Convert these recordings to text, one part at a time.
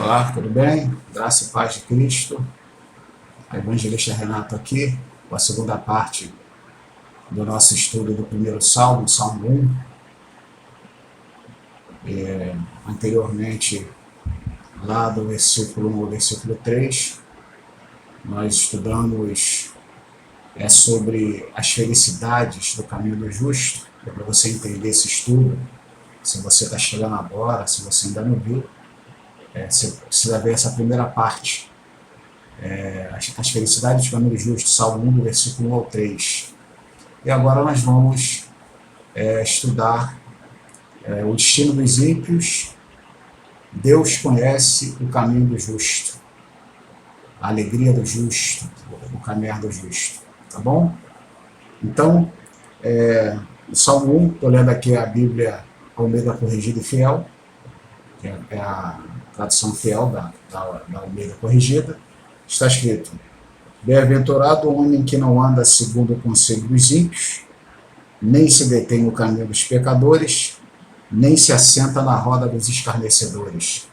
Olá, tudo bem? Graça e paz de Cristo. A evangelista Renato aqui, com a segunda parte do nosso estudo do primeiro Salmo, Salmo 1. Anteriormente, lá do versículo 1 ao versículo 3, nós estudamos sobre as felicidades do caminho do justo. Para você entender esse estudo, se você está chegando agora, se você ainda não viu, você precisa ver essa primeira parte. As felicidades do caminho do justo, Salmo 1, do versículo 1 ao 3. E agora nós vamos estudar o destino dos ímpios. Deus conhece o caminho do justo, a alegria do justo, o caminhar do justo. Tá bom? Então, o Salmo 1, estou lendo aqui a Bíblia Almeida Corrigida e Fiel, que é a tradução fiel da Almeida Corrigida. Está escrito: Bem-aventurado o homem que não anda segundo o conselho dos ímpios, nem se detém no caminho dos pecadores, nem se assenta na roda dos escarnecedores.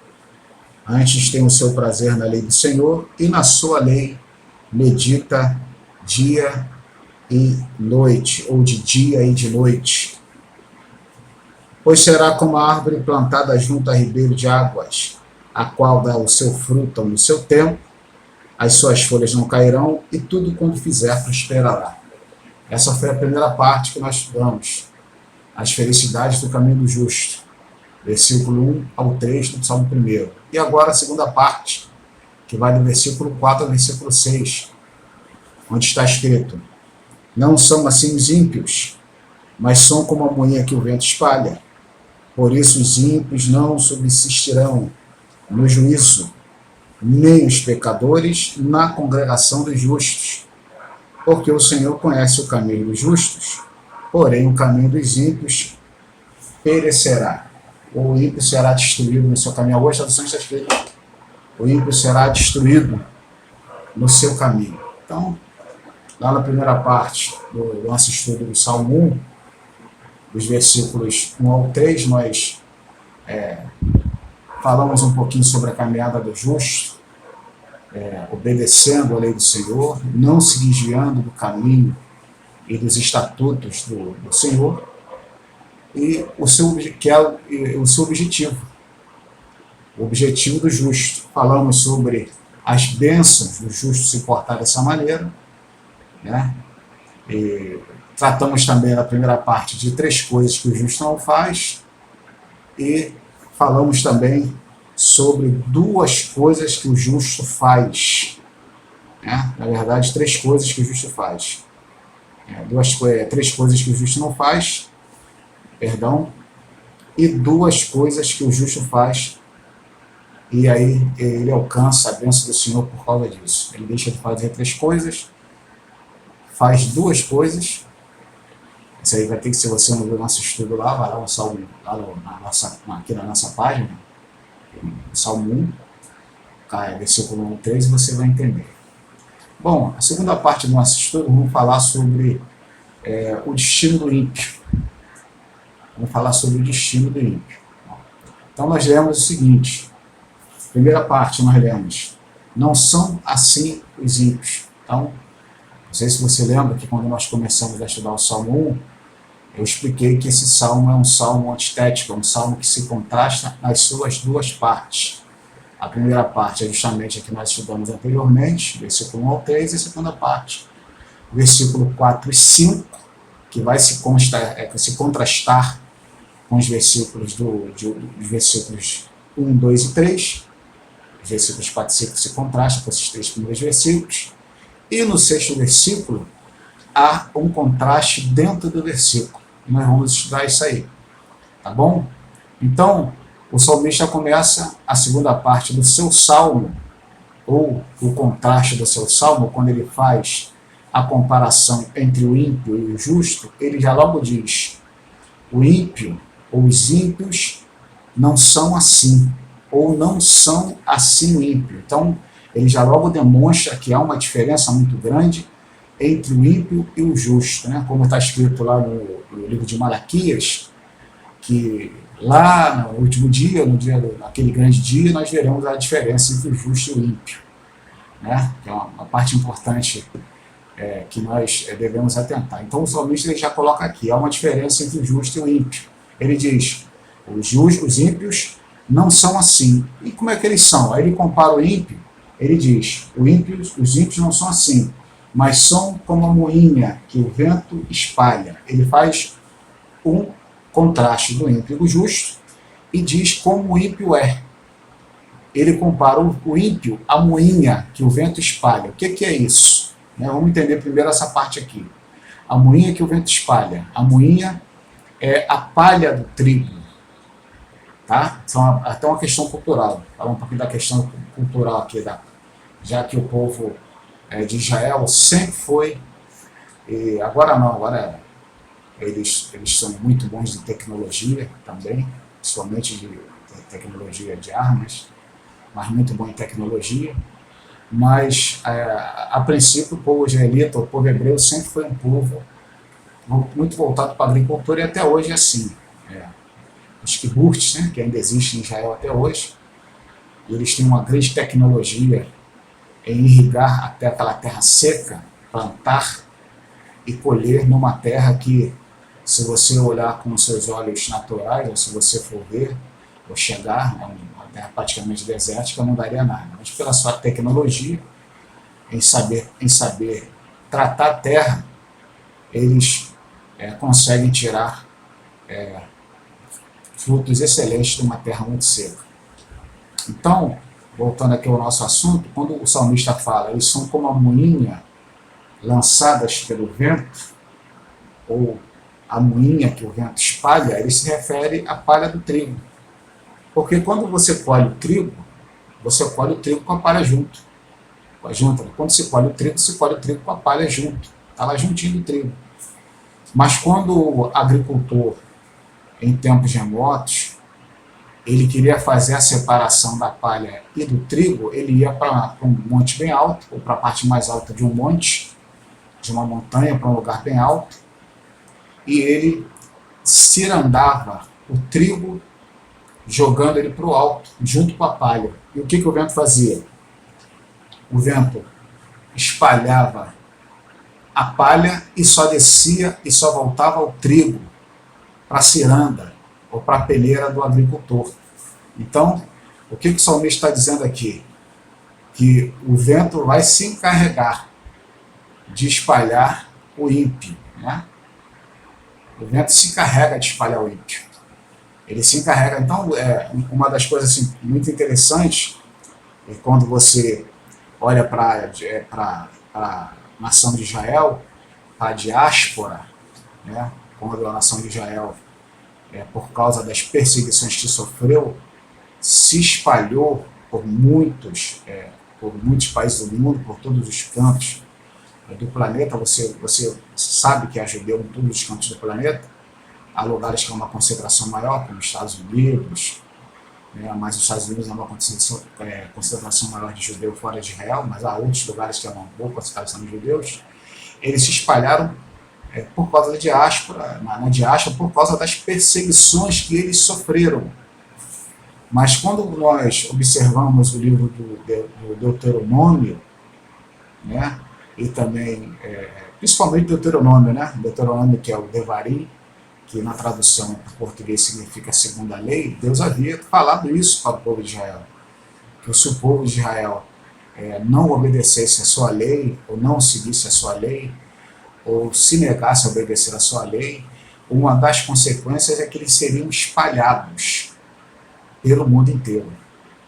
Antes tem o seu prazer na lei do Senhor, e na sua lei medita dia e noite, ou de dia e de noite. Pois será como a árvore plantada junto a ribeiro de águas, a qual dá o seu fruto no seu tempo, as suas folhas não cairão, e tudo quanto fizer prosperará. Essa foi a primeira parte que nós estudamos, as felicidades do caminho do justo, versículo 1 ao 3 do Salmo 1. E agora a segunda parte, que vai do versículo 4 ao versículo 6, onde está escrito: Não são assim os ímpios, mas são como a moinha que o vento espalha. Por isso os ímpios não subsistirão no juízo, nem os pecadores na congregação dos justos. Porque o Senhor conhece o caminho dos justos, porém o caminho dos ímpios perecerá. O ímpio será destruído no seu caminho. Algumas traduções está escrito: o ímpio será destruído no seu caminho. Então, lá na primeira parte do nosso estudo do Salmo 1, dos versículos 1 ao 3, nós falamos um pouquinho sobre a caminhada do justo, obedecendo a lei do Senhor, não se desviando do caminho e dos estatutos do Senhor, e o seu objetivo, o objetivo do justo. Falamos sobre as bênçãos do justo se portar dessa maneira, né? E tratamos também na primeira parte de 3 coisas que o justo não faz, e falamos também sobre 2 coisas que o justo faz, né? Na verdade, 3 coisas que o justo faz. 3 coisas que o justo não faz, perdão, e 2 coisas que o justo faz, e aí ele alcança a bênção do Senhor por causa disso. Ele deixa de fazer 3 coisas, faz 2 coisas. Isso aí vai ter que, se você não viu o nosso estudo lá, vai lá no Salmo, aqui na nossa página, Salmo 1, versículo 1 ao 3, e você vai entender. Bom, a segunda parte do nosso estudo, vamos falar sobre o destino do ímpio. Vamos falar sobre o destino do ímpio. Então nós lemos o seguinte: primeira parte nós lemos: não são assim os ímpios. Então, não sei se você lembra que quando nós começamos a estudar o Salmo 1, eu expliquei que esse salmo é um salmo antitético, é um salmo que se contrasta nas suas 2 partes. A primeira parte é justamente a que nós estudamos anteriormente, versículo 1 ao 3, e a segunda parte, versículo 4 e 5, que vai se contrastar com os versículos dos versículos 1, 2 e 3. Os versículos 4 e 5 se contrastam com esses 3 primeiros versículos. E no 6º versículo, há um contraste dentro do versículo. Nós vamos estudar isso aí. Tá bom? Então, o salmista começa a segunda parte do seu salmo, ou o contraste do seu salmo, quando ele faz a comparação entre o ímpio e o justo, ele já logo diz: o ímpio, ou os ímpios, não são assim, ou não são assim o ímpio. Então, ele já logo demonstra que há uma diferença muito grande entre o ímpio e o justo, né? Como está escrito lá no livro de Malaquias, que lá no último dia, naquele grande dia, nós veremos a diferença entre o justo e o ímpio, né? Que é uma parte importante que nós devemos atentar. Então o salmista ele já coloca aqui, há uma diferença entre o justo e o ímpio. Ele diz, os ímpios não são assim. E como é que eles são? Aí ele compara o ímpio, ele diz, os ímpios não são assim, mas são como a moinha que o vento espalha. Ele faz um contraste do ímpio e do justo e diz como o ímpio é. Ele compara o ímpio à moinha que o vento espalha. O que é isso? Vamos entender primeiro essa parte aqui. A moinha que o vento espalha. A moinha é a palha do trigo. Tá? Então, até uma questão cultural. Falar um pouquinho da questão cultural aqui, já que o povo de Israel sempre foi, e agora não, agora eles são muito bons de tecnologia também, principalmente de tecnologia de armas, mas muito bom em tecnologia. Mas, a princípio, o povo israelita, o povo hebreu, sempre foi um povo muito voltado para a agricultura e até hoje é assim. Os kibbutz, né, que ainda existem em Israel até hoje, eles têm uma grande tecnologia em irrigar até aquela terra seca, plantar e colher numa terra que, se você olhar com os seus olhos naturais, ou se você for ver, ou chegar, uma terra praticamente desértica, não daria nada. Mas pela sua tecnologia, em saber tratar a terra, eles conseguem tirar frutos excelentes de uma terra muito seca. Então, voltando aqui ao nosso assunto, quando o salmista fala, eles são como a moinha lançadas pelo vento, ou a moinha que o vento espalha, ele se refere à palha do trigo. Porque quando você colhe o trigo com a palha junto. Quando se colhe o trigo com a palha junto. Está lá juntinho do trigo. Mas quando o agricultor, em tempos remotos, ele queria fazer a separação da palha e do trigo, ele ia para um monte bem alto, ou para a parte mais alta de um monte, de uma montanha, para um lugar bem alto, e ele cirandava o trigo, jogando ele para o alto, junto com a palha. E o que o vento fazia? O vento espalhava a palha e só descia e só voltava ao trigo, para a ciranda, ou para a peneira do agricultor. Então, o que o salmista está dizendo aqui? Que o vento vai se encarregar de espalhar o ímpio. Né? O vento se encarrega de espalhar o ímpio. Ele se encarrega. Então, uma das coisas assim, muito interessantes é quando você olha para a nação de Israel, para a diáspora, né? Quando a nação de Israel, por causa das perseguições que sofreu, se espalhou por muitos países do mundo, por todos os cantos do planeta. Você sabe que há judeu em todos os cantos do planeta. Há lugares que há uma concentração maior, como os Estados Unidos, mas os Estados Unidos há uma concentração maior de judeu fora de Israel, mas há outros lugares que há uma boa concentração de judeus. Eles se espalharam por causa da diáspora, na diáspora, por causa das perseguições que eles sofreram. Mas quando nós observamos o livro do Deuteronômio, né, e também, principalmente Deuteronômio, né, Deuteronômio, que é o Devarim, que na tradução para o português significa segunda lei, Deus havia falado isso para o povo de Israel, que se o povo de Israel não obedecesse a sua lei, ou não seguisse a sua lei, ou se negasse a obedecer a sua lei, uma das consequências é que eles seriam espalhados pelo mundo inteiro.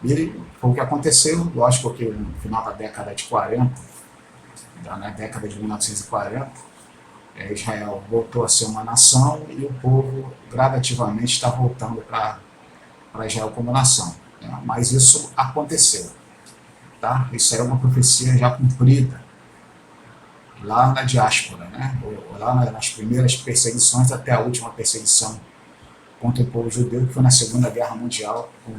E foi o que aconteceu, lógico que no final da década de 40, na década de 1940, Israel voltou a ser uma nação e o povo gradativamente está voltando para Israel como nação. Mas isso aconteceu. Tá? Isso é uma profecia já cumprida lá na diáspora, né? Ou lá nas primeiras perseguições até a última perseguição contra o povo judeu, que foi na Segunda Guerra Mundial com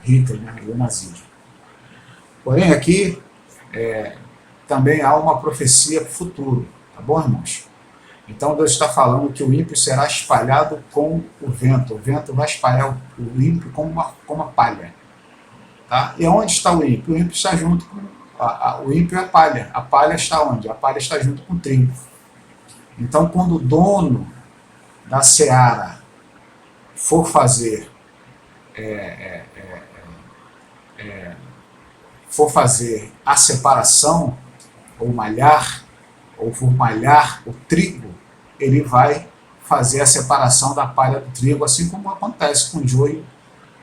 Hitler, né, e o nazismo. Porém, aqui também há uma profecia para o futuro, tá bom, irmãos? Então Deus está falando que o ímpio será espalhado com o vento vai espalhar o ímpio como uma palha. Tá? E onde está o ímpio? O ímpio está junto com o ímpio é a palha está onde? A palha está junto com o trigo. Então quando o dono da seara for fazer a separação, ou for malhar o trigo, ele vai fazer a separação da palha do trigo, assim como acontece com o joio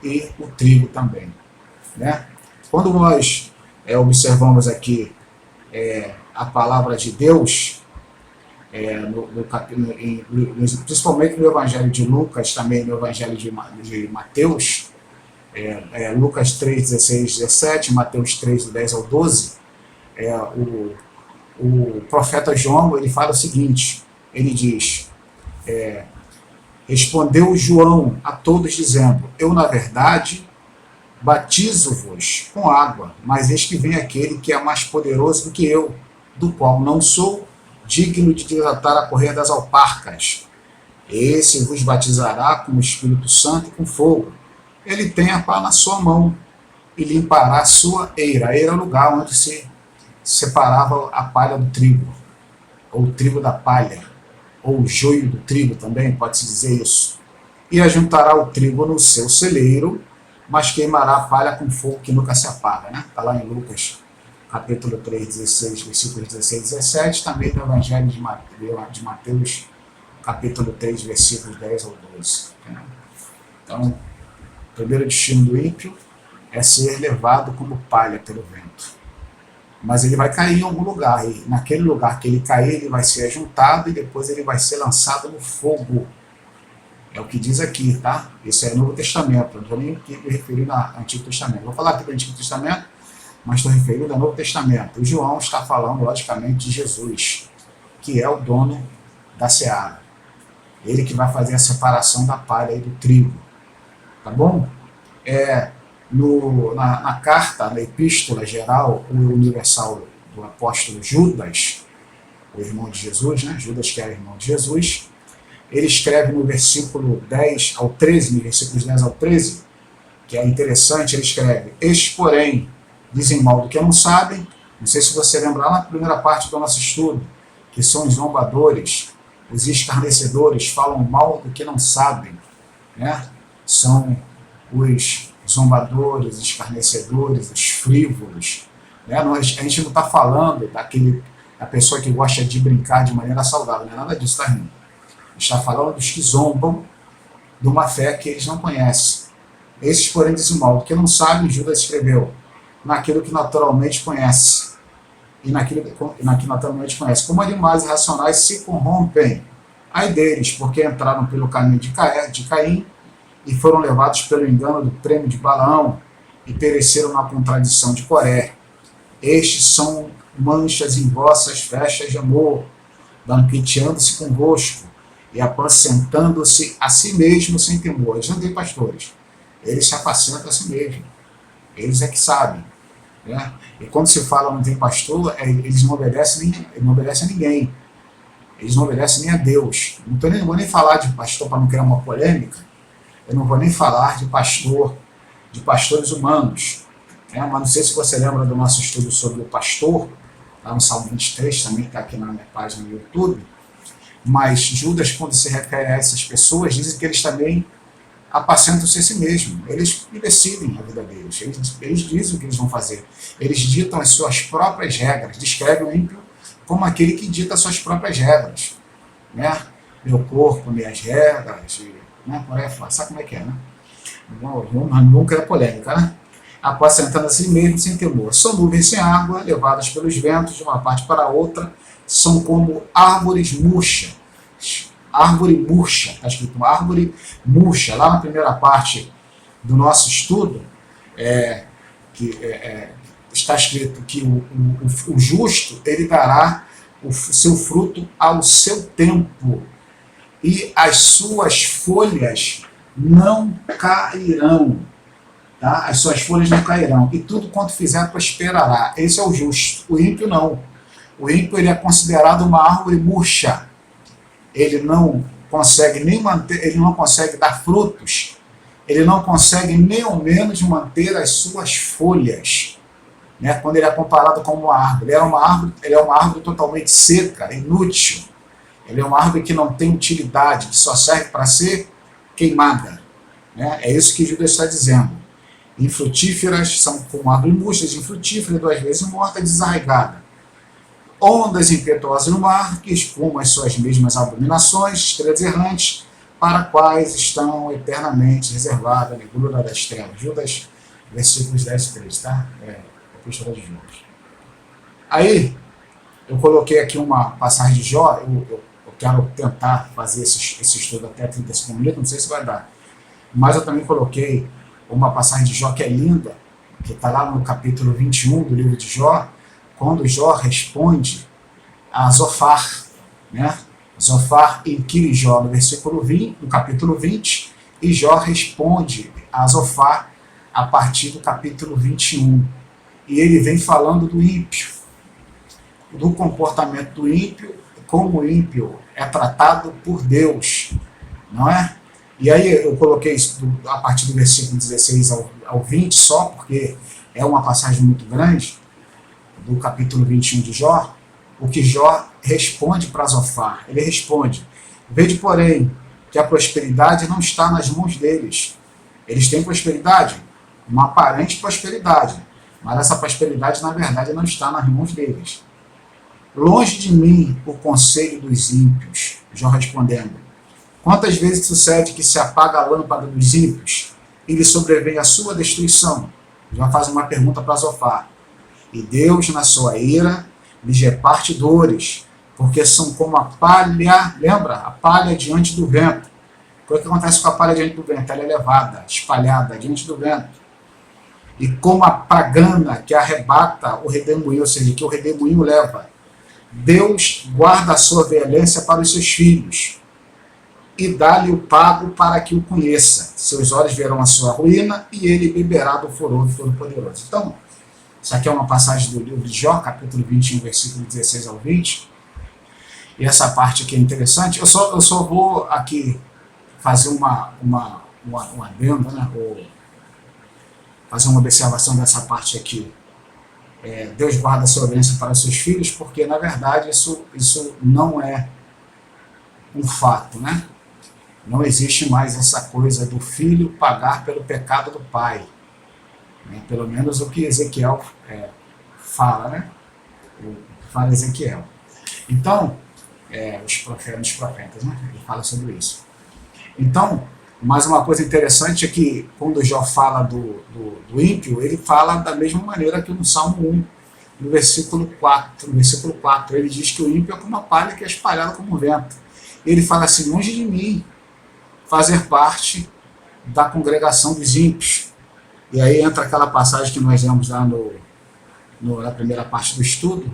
e o trigo também. Né? Quando nós observamos aqui a palavra de Deus, principalmente no Evangelho de Lucas, também no Evangelho de Mateus, Lucas 3, 16, 17, Mateus 3, do 10 ao 12, o profeta João ele fala o seguinte, ele diz, respondeu João a todos dizendo, eu na verdade batizo-vos com água, mas eis que vem aquele que é mais poderoso do que eu, do qual não sou digno de desatar a correia das alparcas. Esse vos batizará com o Espírito Santo e com fogo. Ele tem a pá na sua mão e limpará a sua eira. A eira é o lugar onde se separava a palha do trigo, ou o trigo da palha, ou o joio do trigo também, pode-se dizer isso. E ajuntará o trigo no seu celeiro, mas queimará a palha com fogo que nunca se apaga. Né? Está lá em Lucas, capítulo 3, 16, versículos 16 e 17, também no Evangelho de Mateus, capítulo 3, versículos 10 ao 12. Né? Então, o primeiro destino do ímpio é ser levado como palha pelo vento. Mas ele vai cair em algum lugar, e naquele lugar que ele cair, ele vai ser ajuntado e depois ele vai ser lançado no fogo. É o que diz aqui, tá? Isso é Novo Testamento, não estou nem me referindo ao Antigo Testamento. Vou falar aqui do Antigo Testamento, mas estou referindo ao Novo Testamento. O João está falando, logicamente, de Jesus, que é o dono da seara. Ele que vai fazer a separação da palha e do trigo. Tá bom? Na carta, na epístola geral, o universal do apóstolo Judas, o irmão de Jesus, né? Judas que era irmão de Jesus, ele escreve no versículo 10 ao 13, no versículos 10 ao 13, que é interessante, ele escreve, estes, porém, dizem mal do que não sabem, não sei se você lembra lá na primeira parte do nosso estudo, que são os zombadores, os escarnecedores, falam mal do que não sabem, né? São os zombadores, os escarnecedores, os frívolos. Né? A gente não está falando da pessoa que gosta de brincar de maneira saudável, não é nada disso, tá rindo. A gente está falando dos que zombam de uma fé que eles não conhecem. Esses, porém, dizem mal do que não sabem, Judas escreveu, naquilo que naturalmente conhece. E naquilo que naturalmente conhece. Como animais irracionais se corrompem. Ai deles, porque entraram pelo caminho de Caim, e foram levados pelo engano do prêmio de Balaão e pereceram na contradição de Coré. Estes são manchas em vossas festas de amor, banqueteando-se convosco e apacentando-se a si mesmo sem temor. Eles não têm pastores, eles se apacentam a si mesmo, eles é que sabem. Né? E quando se fala não tem pastor, eles não obedecem a ninguém, eles não obedecem nem a Deus. Não vou nem falar de pastor para não criar uma polêmica. Eu não vou nem falar de pastores humanos. Né? Mas não sei se você lembra do nosso estudo sobre o pastor, lá no Salmo 23, também está aqui na minha página no YouTube. Mas Judas, quando se refere a essas pessoas, dizem que eles também apacentam-se a si mesmos. Eles decidem a vida deles. Eles dizem o que eles vão fazer. Eles ditam as suas próprias regras. Descrevem o ímpio como aquele que dita as suas próprias regras. Né? Meu corpo, minhas regras... Né? Sabe como é que é, né? Nunca é polêmica, né? Apacentando a si mesmo sem temor. São nuvens sem água, levadas pelos ventos de uma parte para outra, são como árvores murchas. Árvore murcha, está escrito uma árvore murcha. Lá na primeira parte do nosso estudo, está escrito que o justo, ele dará o seu fruto ao seu tempo. E as suas folhas não cairão. Tá? As suas folhas não cairão. E tudo quanto fizer prosperará. Esse é o justo. O ímpio não. O ímpio ele é considerado uma árvore murcha. ele não consegue nem manter, ele não consegue dar frutos, ele não consegue nem ao menos manter as suas folhas, né? Quando ele é comparado com uma árvore. Ele é uma árvore totalmente seca, inútil. Ele é uma árvore que não tem utilidade, que só serve para ser queimada, né? É isso que Judas está dizendo. Infrutíferas são como árvore murcha, infrutífera, 2 vezes morta, desarraigada. Ondas impetuosas no mar, que espumam as suas mesmas abominações, estrelas errantes, para quais estão eternamente reservadas a negrura das trevas. Judas, versículos 10 e 13, tá? Epístola de Judas. Aí, eu coloquei aqui uma passagem de Jó, eu quero tentar fazer esse estudo até 35 minutos, não sei se vai dar. Mas eu também coloquei uma passagem de Jó que é linda, que está lá no capítulo 21 do livro de Jó, quando Jó responde a Zofar, né? Zofar inquire Jó no versículo 20, no capítulo 20, e Jó responde a Zofar a partir do capítulo 21. E ele vem falando do ímpio, do comportamento do ímpio, como o ímpio é tratado por Deus, não é? E aí eu coloquei isso a partir do versículo 16 ao 20 só, porque é uma passagem muito grande, do capítulo 21 de Jó, o que Jó responde para Zofar. Ele responde: vede, porém, que a prosperidade não está nas mãos deles. Eles têm prosperidade, uma aparente prosperidade, mas essa prosperidade, na verdade, não está nas mãos deles. Longe de mim o conselho dos ímpios, Jó respondendo. Quantas vezes sucede que se apaga a lâmpada dos ímpios e lhe sobrevém a sua destruição? Jó faz uma pergunta para Zofar. E Deus, na sua ira, lhes reparte dores, porque são como a palha, lembra? A palha diante do vento. O que acontece com a palha diante do vento? Ela é levada, espalhada diante do vento. E como a pagana que arrebata o redemoinho, ou seja, que o redemoinho leva. Deus guarda a sua violência para os seus filhos e dá-lhe o pago para que o conheça. Seus olhos verão a sua ruína e ele beberá do furor do Todo-Poderoso. Então, isso aqui é uma passagem do livro de Jó, capítulo 21, versículo 16 ao 20. E essa parte aqui é interessante. Eu só vou aqui fazer uma adenda, né? Ou fazer uma observação dessa parte aqui. Deus guarda a sua bênção para os seus filhos, porque, na verdade, isso não é um fato, né? Não existe mais essa coisa do filho pagar pelo pecado do pai. Pelo menos o que Ezequiel fala, né? Fala Ezequiel. Então, os profetas, né? Ele fala sobre isso. Então, mais uma coisa interessante é que quando Jó fala do ímpio, ele fala da mesma maneira que no Salmo 1, no versículo 4. No versículo 4, ele diz que o ímpio é como uma palha que é espalhada como vento. Ele fala assim: longe de mim fazer parte da congregação dos ímpios. E aí entra aquela passagem que nós lemos lá na primeira parte do estudo,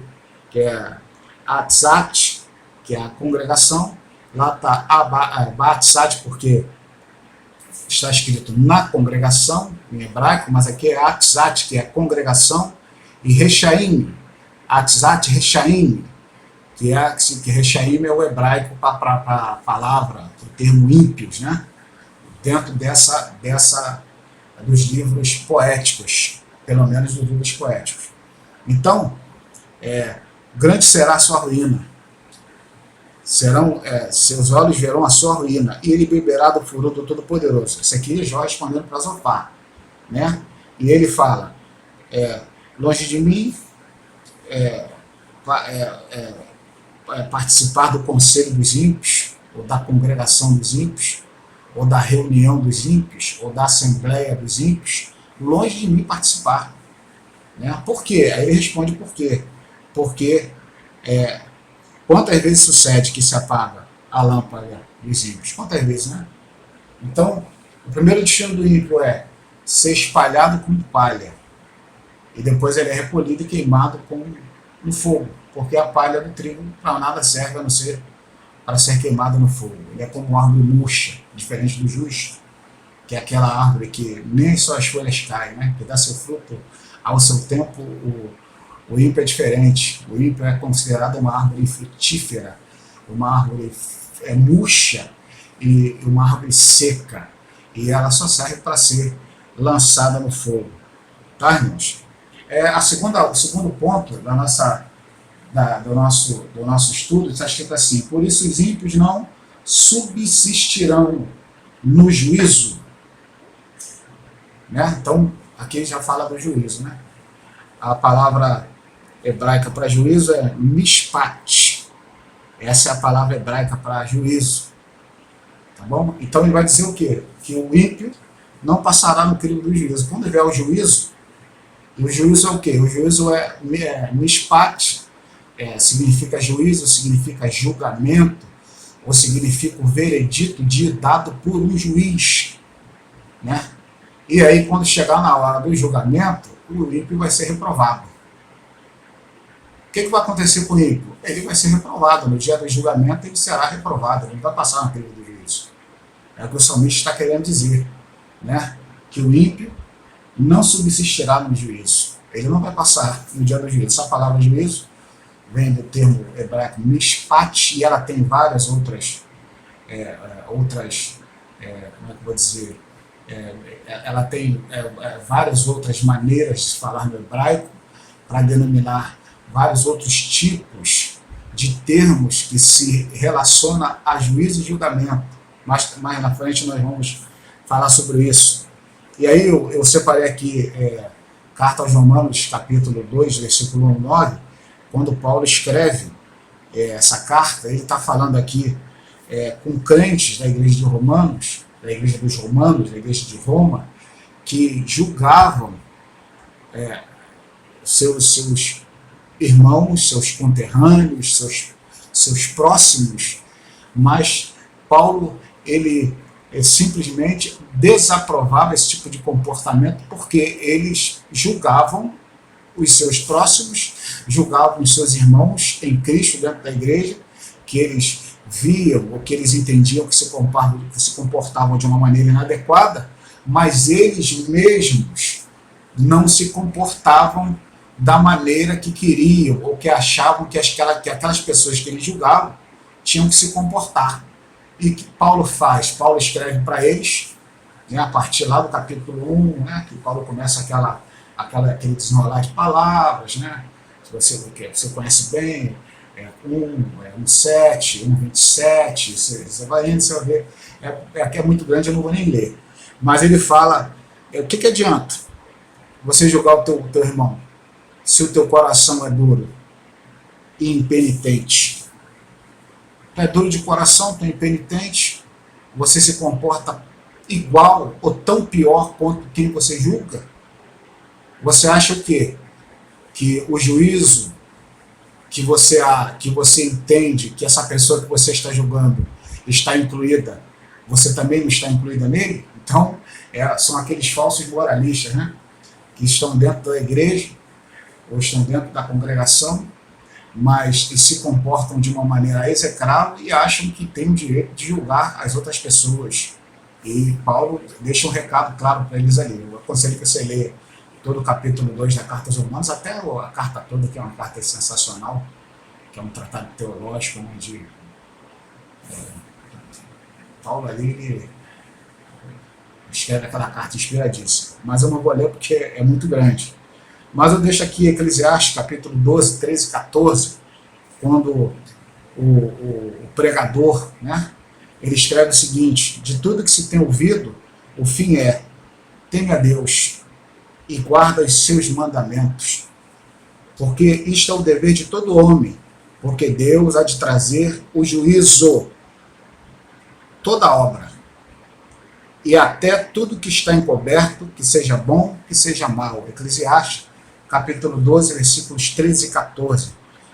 que é a Atzat, que é a congregação. Lá está Atzat, porque está escrito na congregação, em hebraico, mas aqui é Atzat, que é a congregação, e Rechaim, Atzat Rechaim, que Rechaim é o hebraico para a palavra, o termo ímpios, né? Dentro dos livros poéticos, pelo menos dos livros poéticos. Então, grande será a sua ruína. Seus olhos verão a sua ruína, e ele beberá do furor do Todo-Poderoso. Isso aqui é Jó respondendo para Zofar, né? E ele fala: longe de mim participar do conselho dos ímpios, ou da congregação dos ímpios, ou da reunião dos ímpios, ou da assembleia dos ímpios, longe de mim participar. Né? Por quê? Aí ele responde por quê. Porque quantas vezes sucede que se apaga a lâmpada dos ímpios? Quantas vezes, né? Então, o primeiro destino do ímpio é ser espalhado como palha, e depois ele é recolhido e queimado com um fogo, porque a palha do trigo para nada serve a não ser para ser queimado no fogo. Ele é como uma árvore murcha, diferente do justo, que é aquela árvore que nem só as folhas caem, né? Que dá seu fruto ao seu tempo. O ímpio é diferente. O ímpio é considerado uma árvore frutífera, uma árvore murcha e uma árvore seca, e ela só serve para ser lançada no fogo. Tá, irmãos? O segundo ponto do nosso estudo está escrito assim: por isso os ímpios não subsistirão no juízo. Né? Então, aqui já fala do juízo. Né? A palavra hebraica para juízo é mishpat. Essa é a palavra hebraica para juízo. Tá bom? Então ele vai dizer o quê? Que o ímpio não passará no crivo do juízo. Quando vier o juízo é o quê? O juízo é mishpat, significa juízo, significa julgamento, ou significa o veredito dado por um juiz. Né? E aí, quando chegar na hora do julgamento, o ímpio vai ser reprovado. O que vai acontecer com o ímpio? Ele vai ser reprovado. No dia do julgamento, ele será reprovado. Ele não vai passar no crivo do juízo. É o que o salmista está querendo dizer. Né? Que o ímpio não subsistirá no juízo. Ele não vai passar no dia do juízo. Essa palavra juízo vem do termo hebraico mishpat, e ela tem várias outras, como é que eu vou dizer, ela tem várias outras maneiras de falar no hebraico para denominar vários outros tipos de termos que se relacionam a juízo e julgamento. Mais na frente nós vamos falar sobre isso. E aí eu separei aqui Carta aos Romanos, capítulo 2, versículo 1 ao 9, quando Paulo escreve essa carta, ele está falando aqui com crentes da igreja de Romanos, da igreja dos Romanos, da igreja de Roma, que julgavam seus irmãos, seus conterrâneos, seus próximos, mas Paulo, ele simplesmente desaprovava esse tipo de comportamento porque eles julgavam os seus próximos, julgavam os seus irmãos em Cristo dentro da igreja, que eles viam ou que eles entendiam que se comportavam de uma maneira inadequada, mas eles mesmos não se comportavam da maneira que queriam ou que achavam que aquelas pessoas que eles julgavam tinham que se comportar. E o que Paulo faz? Paulo escreve para eles, né, a partir lá do capítulo 1, né, que Paulo começa aquele desenrolar de palavras, né, que você conhece bem, 1:7, 1:27, você vai indo, você vai ver, aqui é muito grande, eu não vou nem ler. Mas ele fala, o que adianta você julgar o teu irmão, se o teu coração é duro e impenitente? Tu é duro de coração, tu é impenitente, você se comporta igual ou tão pior quanto quem você julga? Você acha o quê? Que o juízo que você entende que essa pessoa que você está julgando está incluída, você também não está incluída nele? Então, são aqueles falsos moralistas, né? Que estão dentro da igreja ou estão dentro da congregação, mas se comportam de uma maneira execrável e acham que têm o direito de julgar as outras pessoas. E Paulo deixa um recado claro para eles ali. Eu aconselho que você leia todo o capítulo 2 da Carta aos Romanos, até a carta toda, que é uma carta sensacional, que é um tratado teológico, onde Paulo ali ele escreve aquela carta inspiradíssima. Mas eu não vou ler porque é muito grande. Mas eu deixo aqui Eclesiastes, capítulo 12, 13 e 14, quando o pregador, né, ele escreve o seguinte: de tudo que se tem ouvido, o fim é: teme a Deus e guarda os seus mandamentos, porque isto é o dever de todo homem, porque Deus há de trazer o juízo, toda obra, e até tudo que está encoberto, que seja bom, que seja mal. Eclesiastes, capítulo 12, versículos 13 e 14.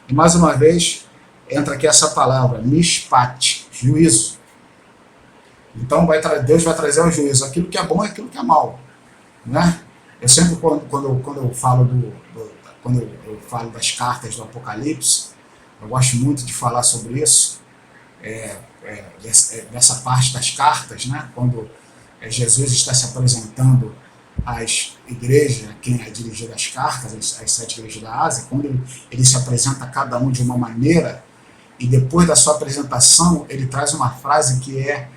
E mais uma vez, entra aqui essa palavra, mishpat, juízo. Então Deus vai trazer o juízo, aquilo que é bom e aquilo que é mal. Né? Eu sempre, quando eu falo das cartas do Apocalipse, eu gosto muito de falar sobre isso, dessa parte das cartas, né? Quando Jesus está se apresentando às igrejas, quem é dirigido as cartas, as 7 igrejas da Ásia, quando ele se apresenta a cada um de uma maneira, E depois da sua apresentação, ele traz uma frase que é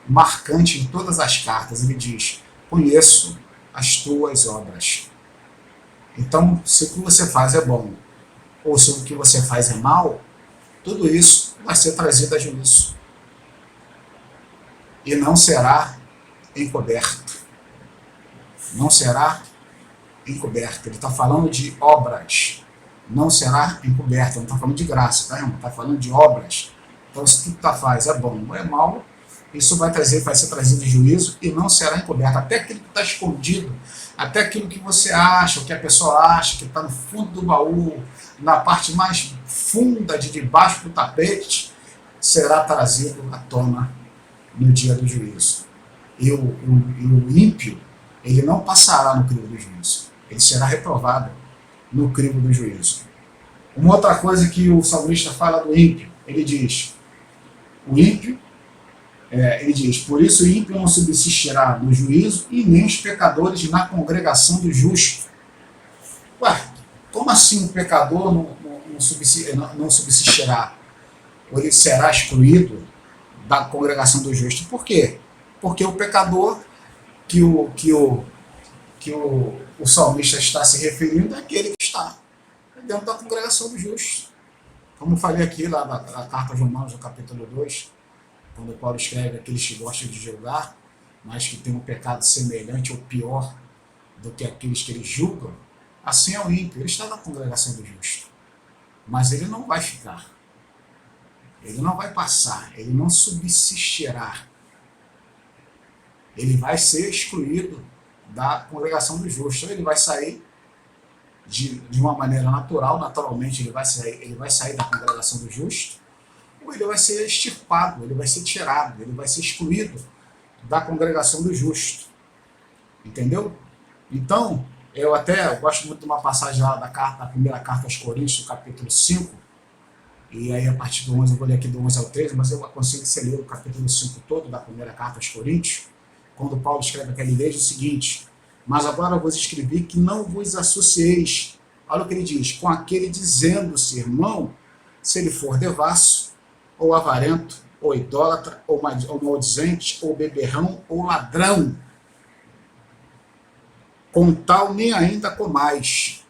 marcante em todas as cartas. Ele diz: conheço as tuas obras. Então, se o que você faz é bom ou se o que você faz é mal, tudo isso vai ser trazido a juízo e não será encoberto. Não será encoberto. Ele está falando de obras. Não será encoberto. Não está falando de graça, tá, irmão? Está falando de obras. Então, se tudo que tu faz é bom ou é mal, isso vai ser trazido em juízo e não será encoberto. Até aquilo que está escondido, até aquilo que você acha, o que a pessoa acha, que está no fundo do baú, na parte mais funda de debaixo do tapete, será trazido à tona no dia do juízo. E o ímpio, ele não passará no crivo do juízo. Ele será reprovado no crivo do juízo. Uma outra coisa que o salmista fala do ímpio, ele diz: o ímpio, ele diz, por isso o ímpio não subsistirá no juízo e nem os pecadores na congregação do justo. Ué, como assim o pecador não subsistirá? Ou ele será excluído da congregação do justo? Por quê? Porque o pecador que o salmista está se referindo é aquele que está dentro da congregação do justo. Como eu falei aqui lá na carta aos Romanos, no capítulo 2, quando Paulo escreve aqueles que gostam de julgar, mas que têm um pecado semelhante ou pior do que aqueles que eles julgam, assim é o ímpio. Ele está na congregação do justo, mas ele não vai ficar, ele não vai passar, ele não subsistirá, ele vai ser excluído da congregação do justo. Ele vai sair de uma maneira natural, naturalmente ele vai sair da congregação do justo, ou ele vai ser extirpado, ele vai ser tirado, ele vai ser excluído da congregação do justo. Entendeu? Então, eu gosto muito de uma passagem lá da primeira carta aos Coríntios, capítulo 5, e aí a partir do 11, eu vou ler aqui do 11 ao 13, mas eu aconselho que você ler o capítulo 5 todo da primeira carta aos Coríntios, quando Paulo escreve aquela igreja o seguinte: mas agora vos escrevi que não vos associeis, olha o que ele diz, com aquele dizendo-se irmão, se ele for devasso, ou avarento, ou idólatra, ou maldizente, ou beberrão, ou ladrão. Com tal nem ainda comais,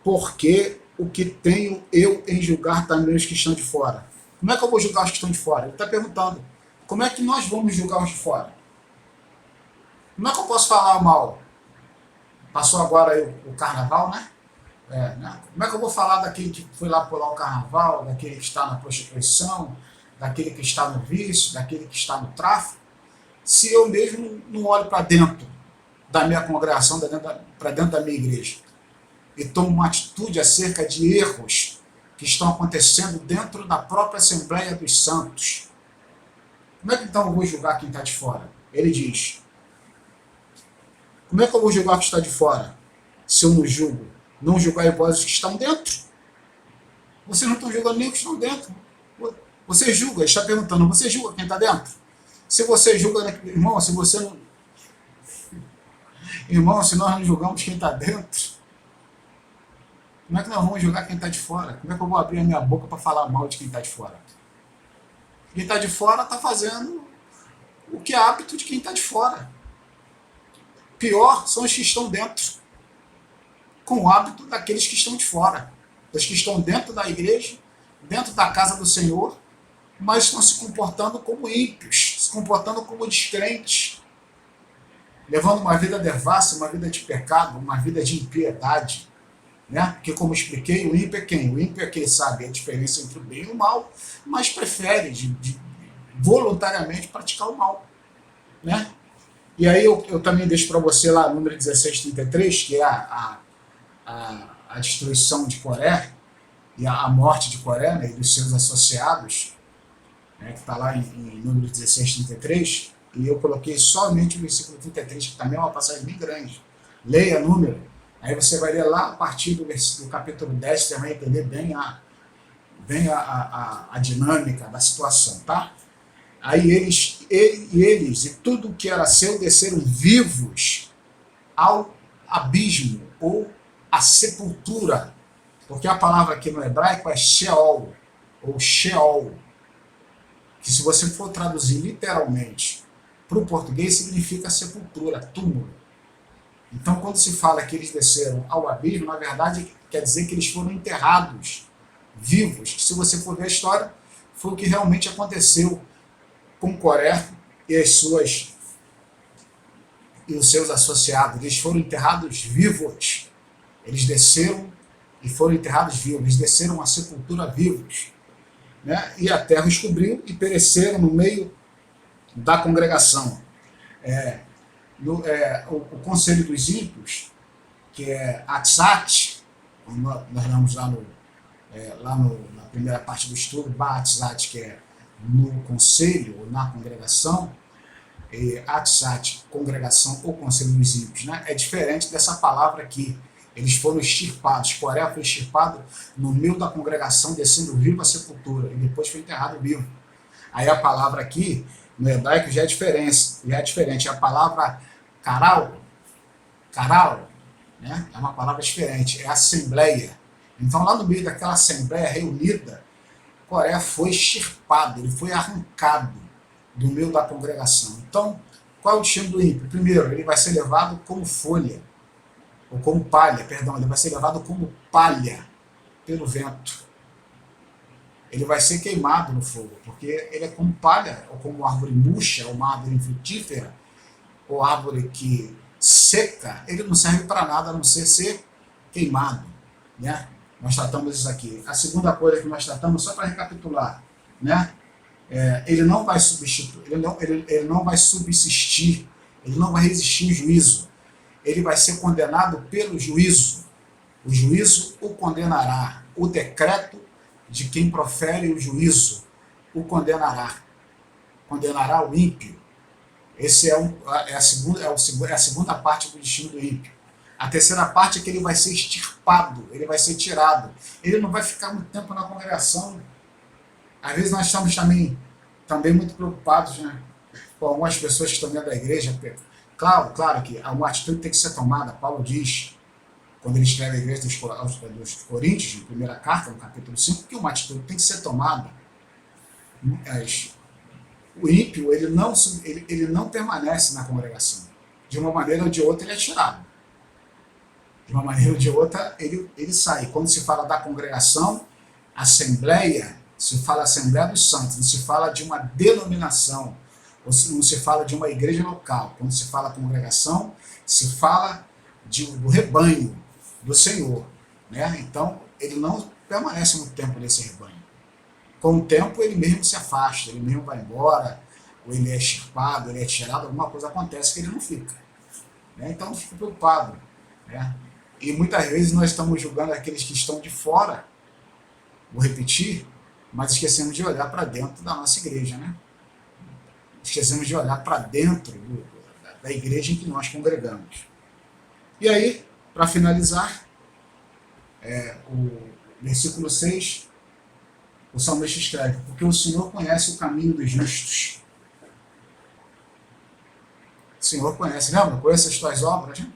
porque o que tenho eu em julgar também os que estão de fora. Como é que eu vou julgar os que estão de fora? Ele está perguntando, como é que nós vamos julgar os de fora? Como é que eu posso falar mal? Passou agora aí o carnaval, né? Né? Como é que eu vou falar daquele que foi lá pular o carnaval, daquele que está na prostituição, daquele que está no vício, daquele que está no tráfico, se eu mesmo não olho para dentro da minha congregação, para dentro da minha igreja, e tomo uma atitude acerca de erros que estão acontecendo dentro da própria Assembleia dos Santos? Como é que então eu vou julgar quem está de fora? Ele diz, como é que eu vou julgar quem está de fora, se eu não julgo? Não julgai vós os que estão dentro? Vocês não estão julgando nem os que estão dentro. Você julga, ele está perguntando, você julga quem está dentro? Se você julga, irmão, se você não... Irmão, se nós não julgamos quem está dentro, como é que nós vamos julgar quem está de fora? Como é que eu vou abrir a minha boca para falar mal de quem está de fora? Quem está de fora está fazendo o que é hábito de quem está de fora. Pior são os que estão dentro, com o hábito daqueles que estão de fora, dos que estão dentro da igreja, dentro da casa do Senhor, mas estão se comportando como ímpios, se comportando como descrentes, levando uma vida devassa, uma vida de pecado, uma vida de impiedade, né? Porque, como expliquei, o ímpio é quem? O ímpio é quem sabe a diferença entre o bem e o mal, mas prefere voluntariamente praticar o mal, né? E aí eu também deixo para você lá, número 1633, que é a destruição de Coré, e a morte de Coré, né, e dos seus associados, né, que está lá em número 1633, e eu coloquei somente o versículo 33, que também é uma passagem bem grande. Leia número, aí você vai ler lá a partir do capítulo 10, você vai entender bem a dinâmica da situação, tá? Aí eles e tudo que era seu desceram vivos ao abismo, ou à sepultura, porque a palavra aqui no hebraico é Sheol, ou Sheol, que se você for traduzir literalmente para o português significa sepultura, túmulo. Então, quando se fala que eles desceram ao abismo, na verdade quer dizer que eles foram enterrados vivos. Se você for ver a história, foi o que realmente aconteceu com Coré e os seus associados. Eles foram enterrados vivos. Eles desceram e foram enterrados vivos. Eles desceram à sepultura vivos. Né? E a terra os cobriu e pereceram no meio da congregação. O Conselho dos Ímpios, que é Atzat, nós lemos na primeira parte do estudo, Baatzat, que é no conselho ou na congregação, Atzat, congregação ou Conselho dos Ímpios, né? É diferente dessa palavra aqui. Eles foram extirpados. Coré foi extirpado no meio da congregação, descendo vivo à sepultura, e depois foi enterrado vivo. Aí a palavra aqui, no hebraico, já é diferente. A palavra caral, né? É uma palavra diferente, é assembleia. Então, lá no meio daquela assembleia reunida, Coré foi extirpado, ele foi arrancado do meio da congregação. Então, qual é o destino do ímpio? Primeiro, ele vai ser levado como folha, ou como palha, perdão, ele vai ser levado como palha pelo vento. Ele vai ser queimado no fogo, porque ele é como palha, ou como árvore murcha, ou uma árvore infrutífera, ou árvore que seca, ele não serve para nada a não ser queimado, né? Nós tratamos isso aqui. A segunda coisa que nós tratamos, só para recapitular, né? Ele não vai substituir, ele não vai subsistir, ele não vai resistir ao juízo. Ele vai ser condenado pelo juízo. O juízo o condenará. O decreto de quem profere o juízo o condenará. Condenará o ímpio. Essa é a segunda parte do destino do ímpio. A terceira parte é que ele vai ser extirpado, ele vai ser tirado. Ele não vai ficar muito tempo na congregação. Às vezes nós estamos também muito preocupados, né, com algumas pessoas que estão dentro da igreja. Claro que uma atitude tem que ser tomada. Paulo diz, quando ele escreve a igreja dos Coríntios, na primeira carta, no capítulo 5, que uma atitude tem que ser tomada. Mas o ímpio, ele não permanece na congregação. De uma maneira ou de outra, ele é tirado. De uma maneira ou de outra, ele sai. Quando se fala da congregação, assembleia, se fala Assembleia dos Santos, não se fala de uma denominação, ou não se fala de uma igreja local. Quando se fala congregação, se fala do rebanho do Senhor. Né? Então, ele não permanece muito tempo nesse rebanho. Com o tempo, ele mesmo se afasta, ele mesmo vai embora, ou ele é extirpado, ele é tirado, alguma coisa acontece que ele não fica. Né? Então, não fique preocupado. Né? E muitas vezes nós estamos julgando aqueles que estão de fora, vou repetir, mas esquecemos de olhar para dentro da nossa igreja, né? Esquecemos de olhar para dentro da igreja em que nós congregamos. E aí, para finalizar, o versículo 6, o salmista escreve: porque o Senhor conhece o caminho dos justos. O Senhor conhece, lembra? Conhece as tuas obras, né?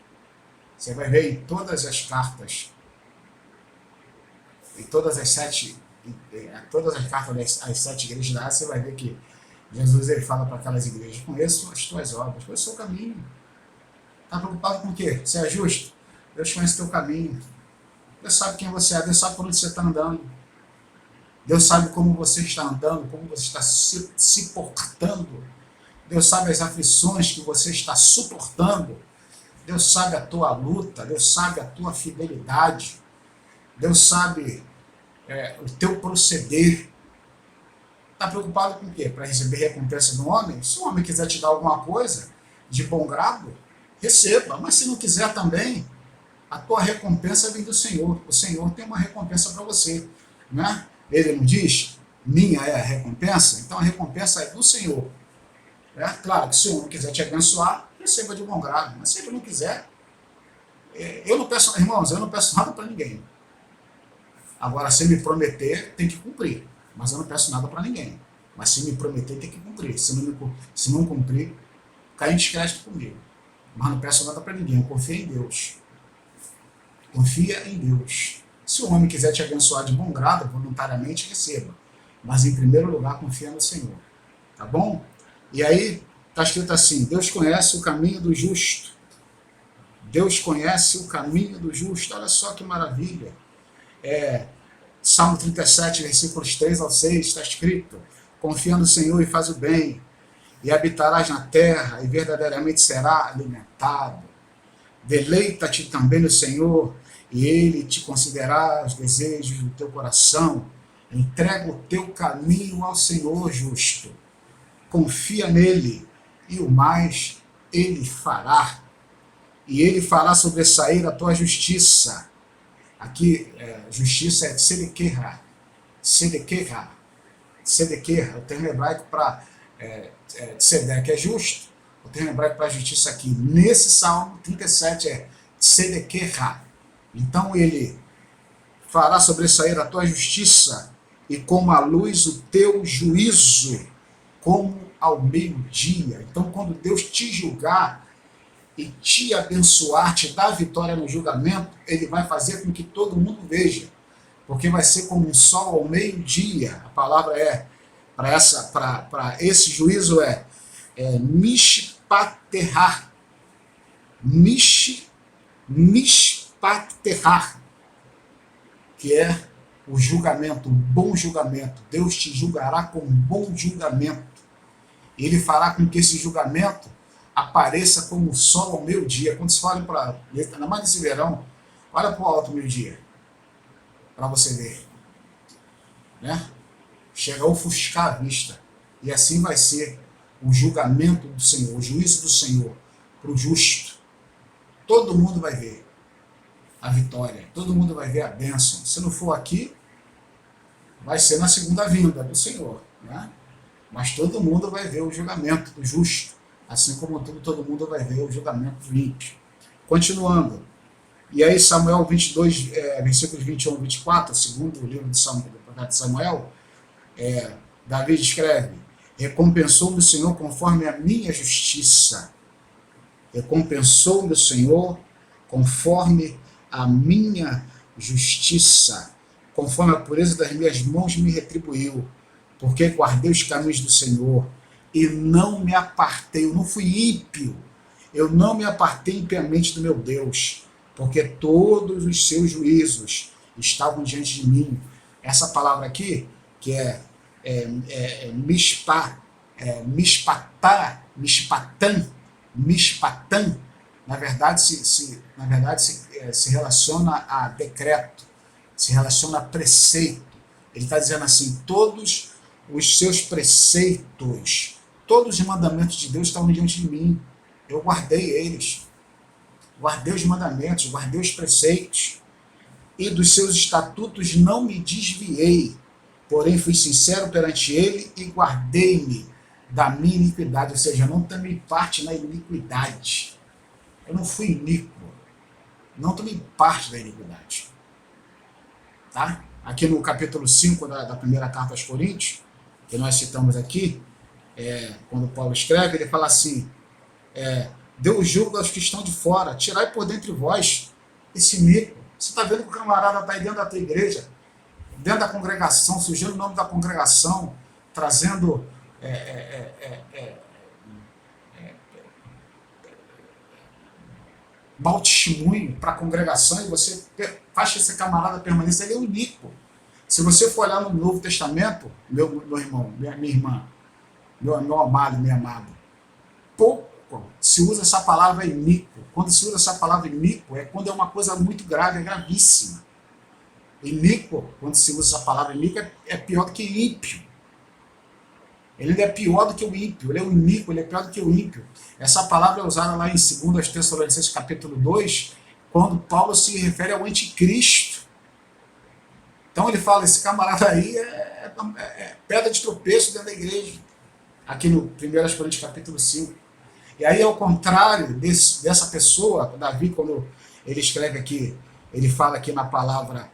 Você vai ver em todas as cartas, em todas as cartas às 7 igrejas da Ásia, você vai ver que Jesus ele fala para aquelas igrejas: conheço as tuas obras, conheço o seu caminho. Está preocupado com o quê? Você é justo? Deus conhece o teu caminho. Deus sabe quem você é, Deus sabe por onde você está andando. Deus sabe como você está andando, como você está se portando. Deus sabe as aflições que você está suportando. Deus sabe a tua luta, Deus sabe a tua fidelidade. Deus sabe o teu proceder. Está preocupado com o quê? Para receber recompensa do homem? Se o homem quiser te dar alguma coisa de bom grado, receba. Mas se não quiser também, a tua recompensa vem do Senhor. O Senhor tem uma recompensa para você. Né? Ele não diz: minha é a recompensa? Então a recompensa é do Senhor. Claro que se o homem quiser te abençoar, receba de bom grado. Mas se ele não quiser, eu não peço, irmãos, eu não peço nada para ninguém. Agora, se me prometer, tem que cumprir. Mas eu não peço nada para ninguém. Mas se me prometer, tem que cumprir. Se não cumprir, cai em descrédito comigo. Mas não peço nada para ninguém. Eu confio em Deus. Confia em Deus. Se o homem quiser te abençoar de bom grado, voluntariamente, receba. mas em primeiro lugar confia no Senhor, tá bom? E aí está escrito assim: Deus conhece o caminho do justo. Deus conhece o caminho do justo. Olha só que maravilha. Salmo 37, versículos 3 ao 6, está escrito: confia no Senhor e faz o bem, e habitarás na terra, e verdadeiramente será alimentado. Deleita-te também no Senhor, e Ele te concederá os desejos do teu coração. Entrega o teu caminho ao Senhor justo. Confia nele, e o mais Ele fará. E Ele fará sobressair a tua justiça. Aqui, justiça é tzedekeha. Tzedekeha. Tzedekeha, o termo hebraico para tzedek é justo. O termo hebraico para justiça aqui, nesse Salmo 37, é tzedekeha. Então ele fará sobressair a tua justiça, e como a luz o teu juízo, como ao meio-dia. Então, quando Deus te julgar e te abençoar, te dar vitória no julgamento, ele vai fazer com que todo mundo veja, porque vai ser como um sol ao meio-dia. A palavra para esse juízo é mishpaterah. Mishpaterah, que é o julgamento, o bom julgamento. Deus te julgará com um bom julgamento. Ele fará com que esse julgamento apareça como o sol ao meio-dia. Quando se fala para, ainda mais nesse verão, olha para o alto meio-dia, para você ver, né? Chega a ofuscar a vista. E assim vai ser o julgamento do Senhor, o juízo do Senhor para o justo. Todo mundo vai ver a vitória, todo mundo vai ver a bênção. Se não for aqui, vai ser na segunda vinda do Senhor, né? Mas todo mundo vai ver o julgamento do justo, assim como todo mundo vai ver o julgamento do ímpio. Continuando. E aí Samuel 22, versículos 21 e 24, segundo o livro de Samuel, do profeta Samuel, Davi escreve: recompensou-me o Senhor conforme a minha justiça. Recompensou-me o Senhor conforme a minha justiça. Conforme a pureza das minhas mãos me retribuiu. Porque guardei os caminhos do Senhor e não me apartei. Eu não fui ímpio. Eu não me apartei impiamente do meu Deus. Porque todos os seus juízos estavam diante de mim. Essa palavra aqui, que mishpatan, na verdade se relaciona a decreto, se relaciona a preceito. Ele está dizendo assim: todos os seus preceitos, todos os mandamentos de Deus estavam diante de mim. Eu guardei eles, guardei os mandamentos, guardei os preceitos, e dos seus estatutos não me desviei, porém fui sincero perante ele e guardei-me da minha iniquidade, ou seja, não tomei parte na iniquidade. Eu não fui iníquo, não tomei parte da iniquidade. Tá? Aqui no capítulo 5 da primeira carta aos Coríntios, que nós citamos aqui, quando Paulo escreve, ele fala assim: Deus julga os que estão de fora, tirai por dentre vós esse iníquo. Você está vendo que o camarada está aí dentro da tua igreja, dentro da congregação, sujando o nome da congregação, trazendo mau testemunho para a congregação, e você faz que esse camarada permaneça. Ele é iníquo. Se você for olhar no Novo Testamento, meu irmão, minha irmã, meu amado, minha amada, pouco se usa essa palavra iníquo. Quando se usa essa palavra iníquo, é quando é uma coisa muito grave, é gravíssima. Iníquo, quando se usa essa palavra iníquo, é pior do que ímpio. Ele é pior do que o ímpio, ele é o iníquo, ele é pior do que o ímpio. Essa palavra é usada lá em 2 Tessalonicenses capítulo 2, quando Paulo se refere ao anticristo. Então ele fala: esse camarada aí é pedra de tropeço dentro da igreja. Aqui no 1 Coríntios capítulo 5. E aí, ao contrário dessa pessoa, Davi, quando ele escreve aqui, ele fala aqui na palavra,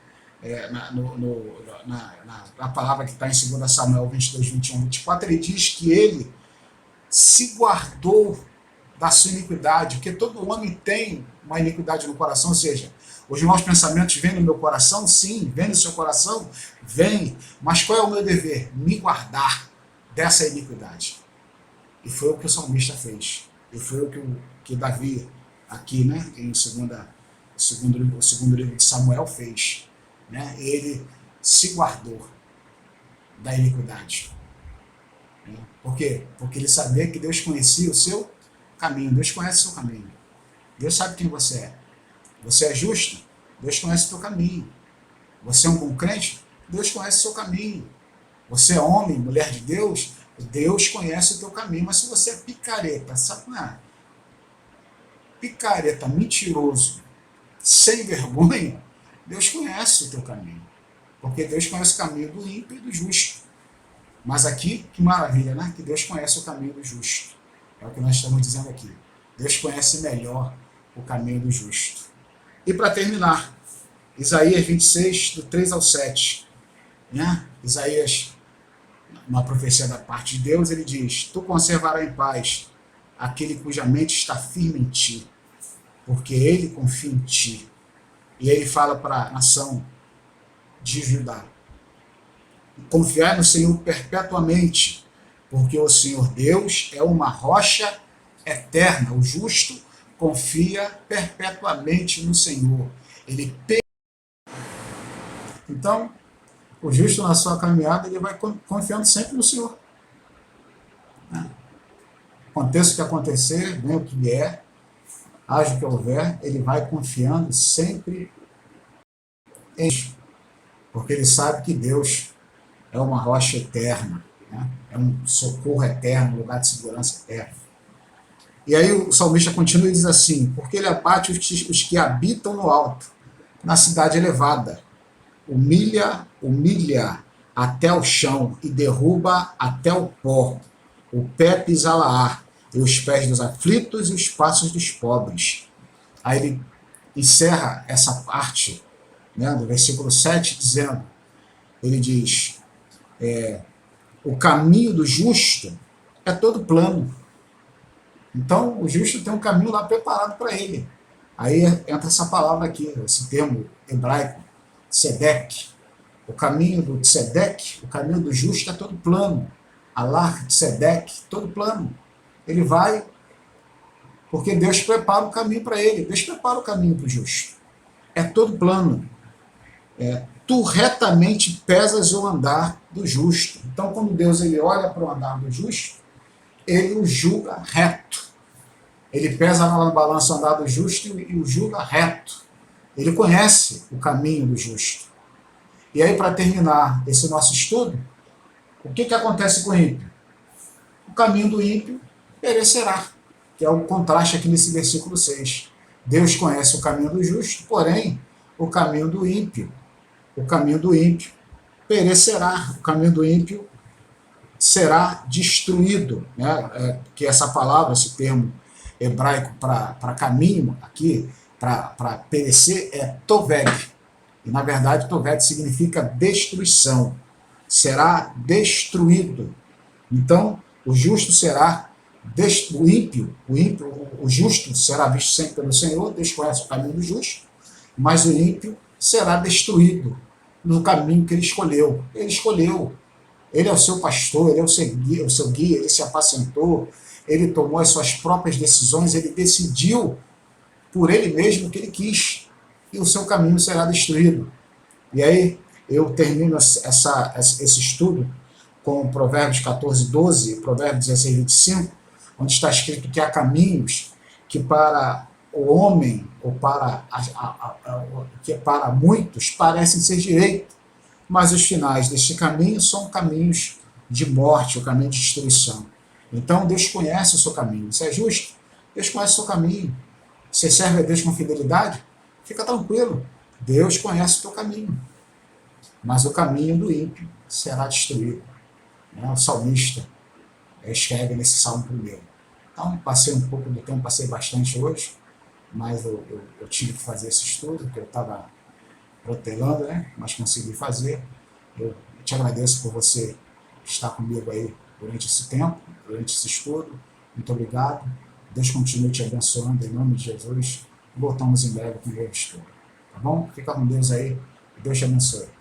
na palavra que está em 2 Samuel 22, 21, 24, ele diz que ele se guardou da sua iniquidade, porque todo homem tem uma iniquidade no coração, ou seja, Os maus pensamentos vêm no meu coração? Sim. Vêm no seu coração? Vêm. Mas qual é o meu dever? Me guardar dessa iniquidade. E foi o que o salmista fez. E foi o que Davi, aqui, né, em o segundo livro de Samuel, fez. Né? Ele se guardou da iniquidade. Né? Por quê? Porque ele sabia que Deus conhecia o seu caminho. Deus conhece o seu caminho. Deus sabe quem você é. Você é justo? Deus conhece o seu caminho. Você é um bom crente? Deus conhece o seu caminho. Você é homem, mulher de Deus? Deus conhece o teu caminho. Mas se você é picareta, satanás, picareta, mentiroso, sem vergonha, Deus conhece o teu caminho. Porque Deus conhece o caminho do ímpio e do justo. Mas aqui, que maravilha, né? Que Deus conhece o caminho do justo. É o que nós estamos dizendo aqui. Deus conhece melhor o caminho do justo. E para terminar, Isaías 26, do 3 ao 7. Né? Isaías, uma profecia da parte de Deus, ele diz: Tu conservarás em paz aquele cuja mente está firme em ti, porque ele confia em ti. E ele fala para a nação de Judá: confiai no Senhor perpetuamente, porque o Senhor Deus é uma rocha eterna. O justo confia perpetuamente no Senhor. Então, o justo na sua caminhada, ele vai confiando sempre no Senhor. Aconteça o que acontecer, venha o que vier, haja o que houver, ele vai confiando sempre em Deus, porque ele sabe que Deus é uma rocha eterna, né? É um socorro eterno, um lugar de segurança eterno. E aí o salmista continua e diz assim: porque ele abate os que habitam no alto, na cidade elevada, humilha até o chão e derruba até o pó, o pé pisa-la-á, e os pés dos aflitos e os passos dos pobres. Aí ele encerra essa parte, né, do versículo 7, dizendo, ele diz, o caminho do justo é todo plano. Então, o justo tem um caminho lá preparado para ele. Aí entra essa palavra aqui, esse termo hebraico, tzedek. O caminho do tzedek, o caminho do justo é todo plano. Alar tzedek, todo plano. Ele vai, porque Deus prepara o caminho para ele. Deus prepara o caminho para o justo. É todo plano. Tu retamente pesas o andar do justo. Então, quando Deus ele olha para o andar do justo, ele o julga reto. Ele pesa na balança o andar do justo e o julga reto. Ele conhece o caminho do justo. E aí, para terminar esse nosso estudo, o que acontece com o ímpio? O caminho do ímpio perecerá, que é o contraste aqui nesse versículo 6. Deus conhece o caminho do justo, porém, o caminho do ímpio perecerá, o caminho do ímpio será destruído, né? Que essa palavra, esse termo hebraico para caminho aqui, para perecer, é toved. E na verdade, toved significa destruição. Será destruído. Então, o justo será o justo será visto sempre pelo Senhor, Deus conhece o caminho do justo, mas o ímpio será destruído no caminho que ele escolheu. Ele escolheu. Ele é o seu pastor, ele é o seu guia, ele se apacentou, ele tomou as suas próprias decisões, ele decidiu por ele mesmo o que ele quis, e o seu caminho será destruído. E aí eu termino esse estudo com Provérbios 14, 12, Provérbios 16, 25, onde está escrito que há caminhos que para o homem, ou que para muitos, parecem ser direito, mas os finais deste caminho são caminhos de morte, o caminho de destruição. Então Deus conhece o seu caminho. Isso é justo? Deus conhece o seu caminho. Você serve a Deus com fidelidade? Fica tranquilo. Deus conhece o teu caminho. Mas o caminho do ímpio será destruído. O salmista escreve nesse Salmo 1. Então, passei um pouco do tempo, passei bastante hoje, mas eu tive que fazer esse estudo, que eu estava protelando, né? Mas consegui fazer. Eu te agradeço por você estar comigo aí durante esse tempo, durante esse estudo. Muito obrigado. Deus continue te abençoando em nome de Jesus. Voltamos em breve com o novo estudo. Tá bom? Fica com Deus aí. Deus te abençoe.